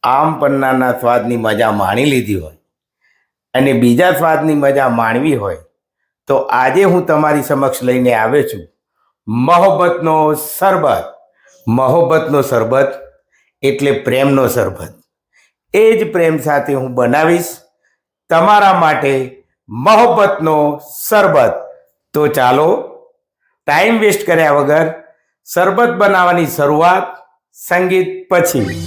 આમ પન્નાના સ્વાદની મજા માણી લીધી હોય અને બીજા સ્વાદની મજા માણવી હોય તો આજે હું તમારી સમક્ષ લઈને આવ્યો છું મોહબ્બતનો શરબત. મોહબ્બતનો શરબત એટલે પ્રેમનો શરબત. એ જ પ્રેમ સાથે હું બનાવીશ તમારા માટે મોહબ્બતનો શરબત. તો ચાલો ટાઈમ વેસ્ટ કર્યા વગર શરબત બનાવવાની શરૂઆત સંગીત પછી.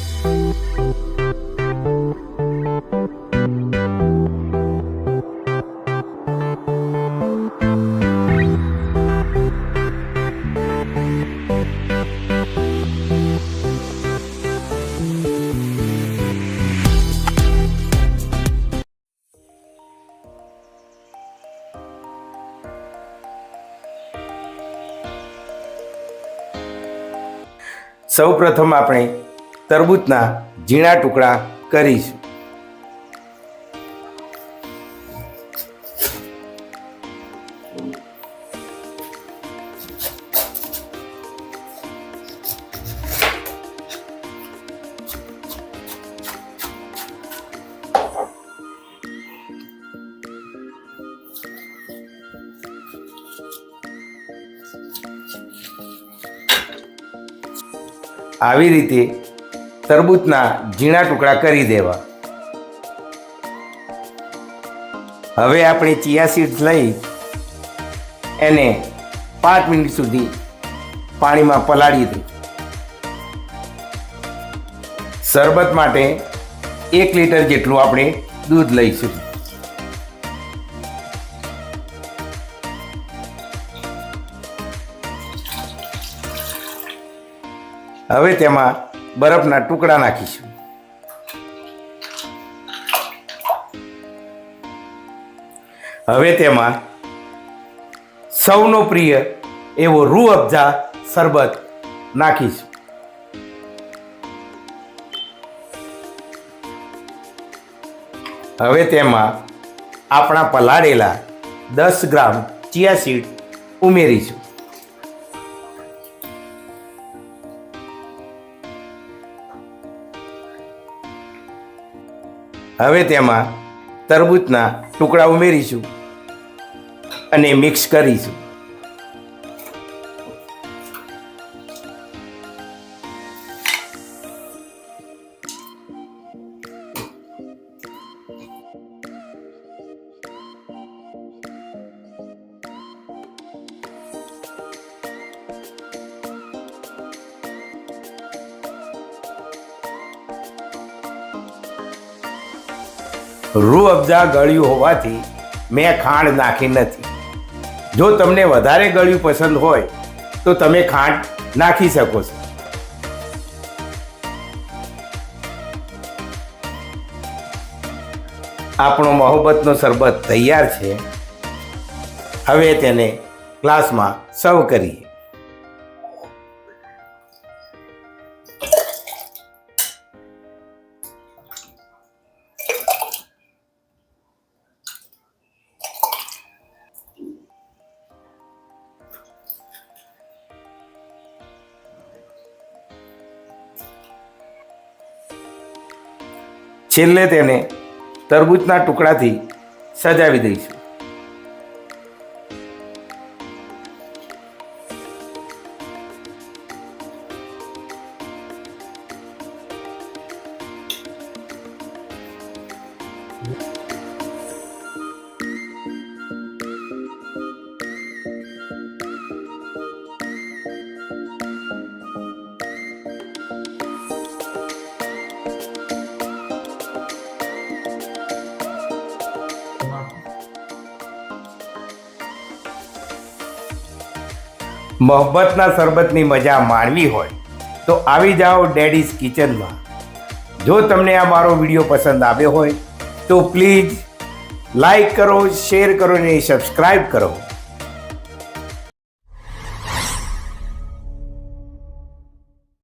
સૌ પ્રથમ આપણે તરબૂચના ઝીણા ટુકડા કરીશું. આવી રીતે તરબૂચના ઝીણા ટુકડા કરી દેવા. હવે આપણે ચિયા સીડ્સ લઈ એને 5 મિનિટ સુધી પાણીમાં પલાળી દઈએ. શરબત માટે 1 લીટર જેટલું આપણે દૂધ લઈશું. હવે તેમાં બરફના ટુકડા નાખીશું. હવે તેમાં સૌનો પ્રિય એવો રૂહ અફઝા શરબત નાખીશું. હવે તેમાં આપણા પલાળેલા 10 ગ્રામ ચિયા સીડ ઉમેરીશું. હવે તેમાં તરબૂચના ટુકડા ઉમેરીશું અને મિક્સ કરીશું. રૂહ અફઝા ગળ્યું હોવાથી મેં ખાંડ નાખી નથી. જો તમને વધારે ગળ્યું પસંદ હોય તો તમે ખાંડ નાખી શકો છો. આપણો મોહબ્બતનો શરબત તૈયાર છે. હવે તેને ગ્લાસમાં સર્વ કરીએ. છેલ્લે તેને તરબૂચના ટુકડાથી સજાવી દઈશું. મોહબ્બતના શરબતની મજા માણવી હોય તો આવી જાઓ ડેડીઝ કિચનમાં. જો તમને આ મારો વિડીયો પસંદ આવ્યો હોય તો પ્લીઝ લાઈક કરો, શેર કરો અને સબસ્ક્રાઈબ કરો.